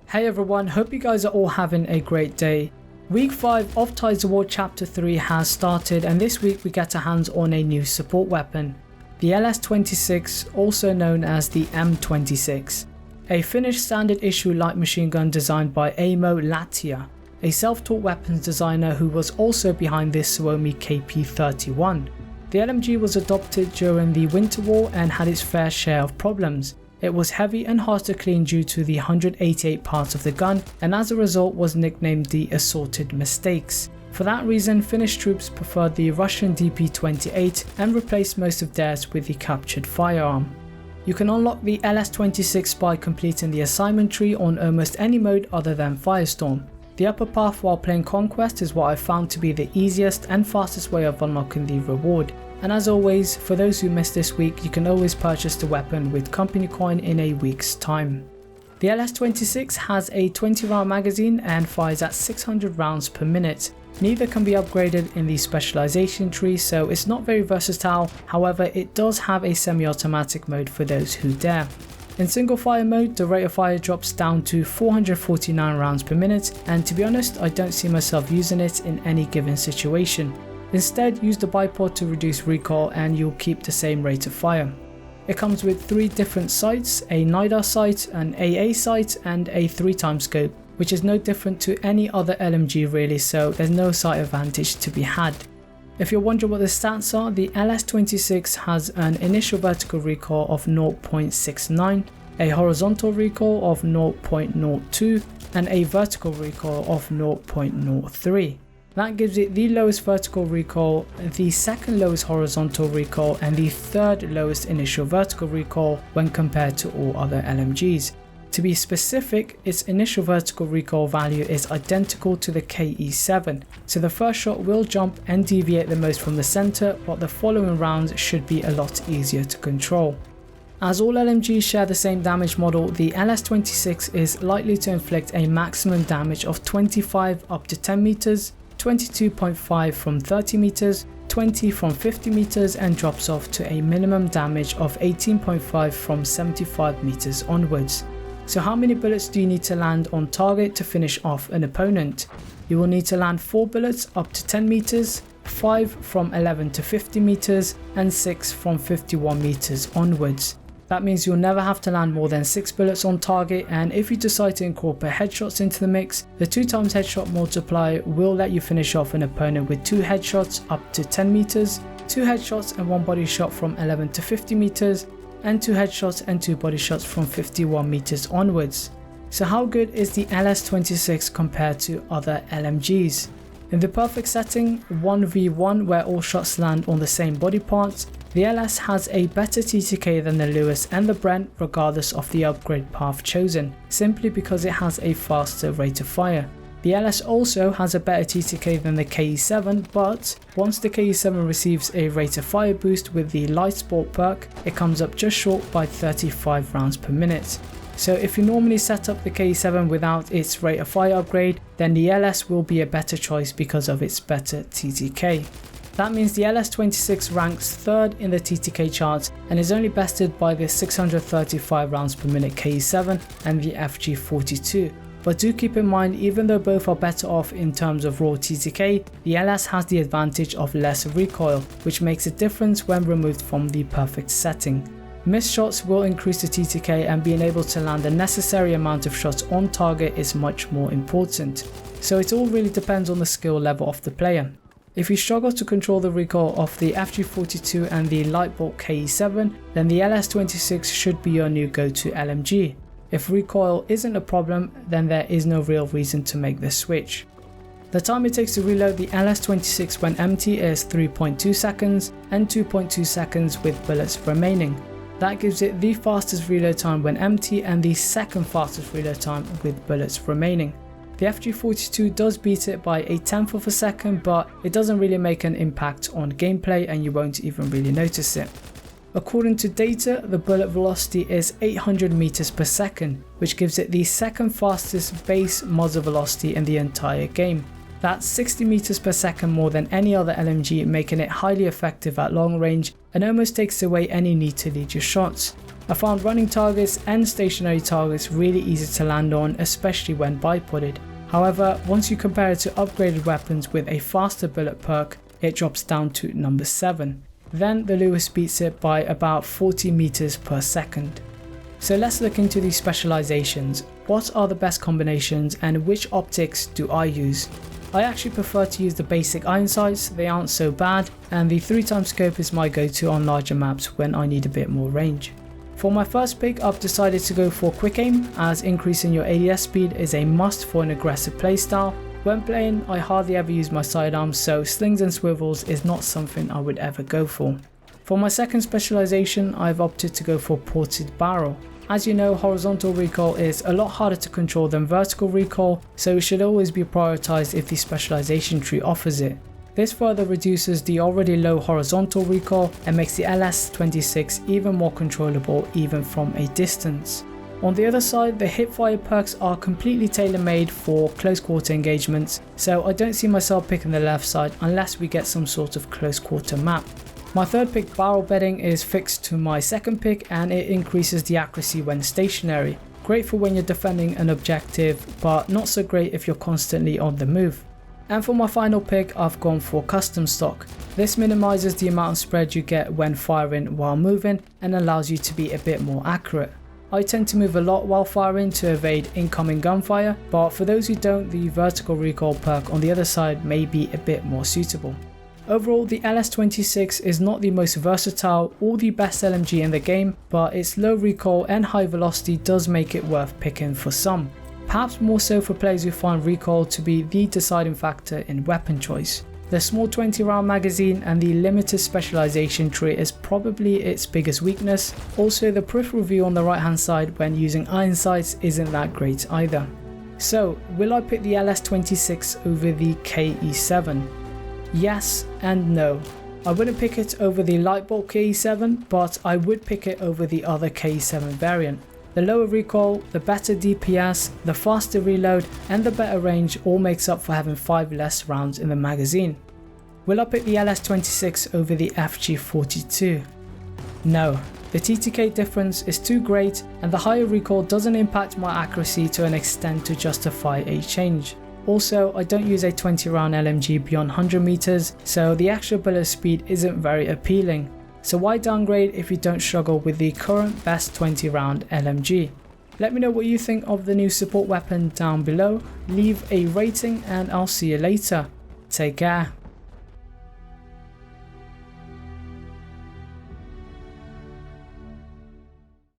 Hey everyone, hope you guys are all having a great day. Week 5 of Tides of War Chapter 3 has started, and this week we get our hands on a new support weapon, the LS26, also known as the M26, a Finnish standard issue light machine gun designed by Aimo Lattia, a self-taught weapons designer who was also behind this Suomi KP31. The LMG was adopted during the Winter War and had its fair share of problems. It was heavy and hard to clean due to the 188 parts of the gun, and as a result was nicknamed the Assorted Mistakes. For that reason, Finnish troops preferred the Russian DP-28 and replaced most of theirs with the captured firearm. You can unlock the LS26 by completing the assignment tree on almost any mode other than Firestorm. The upper path while playing Conquest is what I found to be the easiest and fastest way of unlocking the reward. And as always, for those who missed this week, you can always purchase the weapon with company coin in a week's time. The LS26 has a 20 round magazine and fires at 600 rounds per minute. Neither can be upgraded in the specialization tree, so it's not very versatile. However, it does have a semi-automatic mode for those who dare. In single fire mode, the rate of fire drops down to 449 rounds per minute, and to be honest, I don't see myself using it in any given situation. Instead, use the bipod to reduce recoil and you'll keep the same rate of fire. It comes with 3 different sights, a NIDAR sight, an AA sight and a 3x scope, which is no different to any other LMG really, so there's no sight advantage to be had. If you're wondering what the stats are, the LS26 has an initial vertical recoil of 0.69, a horizontal recoil of 0.02 and a vertical recoil of 0.03. That gives it the lowest vertical recoil, the second lowest horizontal recoil and the third lowest initial vertical recoil when compared to all other LMGs. To be specific, its initial vertical recoil value is identical to the KE7, so the first shot will jump and deviate the most from the center, but the following rounds should be a lot easier to control. As all LMGs share the same damage model, the LS26 is likely to inflict a maximum damage of 25 up to 10 meters, 22.5 from 30 meters, 20 from 50 meters and drops off to a minimum damage of 18.5 from 75 meters onwards. So how many bullets do you need to land on target to finish off an opponent? You will need to land 4 bullets up to 10 meters, 5 from 11 to 50 meters and 6 from 51 meters onwards. That means you'll never have to land more than 6 bullets on target, and if you decide to incorporate headshots into the mix, the 2x headshot multiplier will let you finish off an opponent with 2 headshots up to 10 meters, 2 headshots and 1 body shot from 11 to 50 meters, and 2 headshots and 2 body shots from 51 meters onwards. So how good is the LS26 compared to other LMGs? In the perfect setting, 1v1 where all shots land on the same body parts, the LS has a better TTK than the Lewis and the Brent regardless of the upgrade path chosen, simply because it has a faster rate of fire. The LS also has a better TTK than the KE7, but once the KE7 receives a rate of fire boost with the Light Sport perk, it comes up just short by 35 rounds per minute. So if you normally set up the KE7 without its rate of fire upgrade, then the LS will be a better choice because of its better TTK. That means the LS26 ranks 3rd in the TTK charts and is only bested by the 635 rounds per minute KE7 and the FG42. But do keep in mind, even though both are better off in terms of raw TTK, the LS has the advantage of less recoil, which makes a difference when removed from the perfect setting. Missed shots will increase the TTK, and being able to land the necessary amount of shots on target is much more important. So it all really depends on the skill level of the player. If you struggle to control the recoil of the FG42 and the Lightbolt KE7, then the LS26 should be your new go-to LMG. If recoil isn't a problem, then there is no real reason to make this switch. The time it takes to reload the LS26 when empty is 3.2 seconds and 2.2 seconds with bullets remaining. That gives it the fastest reload time when empty and the second fastest reload time with bullets remaining. The FG42 does beat it by 1/10 of a second, but it doesn't really make an impact on gameplay and you won't even really notice it. According to data, the bullet velocity is 800 meters per second, which gives it the second fastest base muzzle velocity in the entire game. That's 60 meters per second more than any other LMG, making it highly effective at long range and almost takes away any need to lead your shots. I found running targets and stationary targets really easy to land on, especially when bipoded. However, once you compare it to upgraded weapons with a faster bullet perk, it drops down to number 7. Then the Lewis beats it by about 40 meters per second. So let's look into these specializations. What are the best combinations and which optics do I use? I actually prefer to use the basic iron sights, they aren't so bad, and the 3x scope is my go-to on larger maps when I need a bit more range. For my first pick, I've decided to go for quick aim, as increasing your ADS speed is a must for an aggressive playstyle. When playing, I hardly ever use my sidearms, so slings and swivels is not something I would ever go for. For my second specialization, I've opted to go for ported barrel. As you know, horizontal recoil is a lot harder to control than vertical recoil, so it should always be prioritized if the specialization tree offers it. This further reduces the already low horizontal recoil and makes the LS26 even more controllable even from a distance. On the other side, the hipfire perks are completely tailor-made for close quarter engagements, so I don't see myself picking the left side unless we get some sort of close quarter map. My third pick, barrel bedding, is fixed to my second pick and it increases the accuracy when stationary. Great for when you're defending an objective, but not so great if you're constantly on the move. And for my final pick, I've gone for custom stock. This minimizes the amount of spread you get when firing while moving and allows you to be a bit more accurate. I tend to move a lot while firing to evade incoming gunfire, but for those who don't, the vertical recoil perk on the other side may be a bit more suitable. Overall, the LS26 is not the most versatile or the best LMG in the game, but its low recoil and high velocity does make it worth picking for some. Perhaps more so for players who find recoil to be the deciding factor in weapon choice. The small 20 round magazine and the limited specialization tree is probably its biggest weakness. Also, the peripheral view on the right hand side when using iron sights isn't that great either. So, will I pick the LS26 over the KE7? Yes and no. I wouldn't pick it over the Lightbolt KE7, but I would pick it over the other KE7 variant. The lower recoil, the better DPS, the faster reload and the better range all makes up for having 5 less rounds in the magazine. Will I pick the LS26 over the FG42? No, the TTK difference is too great and the higher recoil doesn't impact my accuracy to an extent to justify a change. Also, I don't use a 20 round LMG beyond 100 meters, so the extra bullet speed isn't very appealing. So why downgrade if you don't struggle with the current best 20 round LMG? Let me know what you think of the new support weapon down below, leave a rating and I'll see you later. Take care.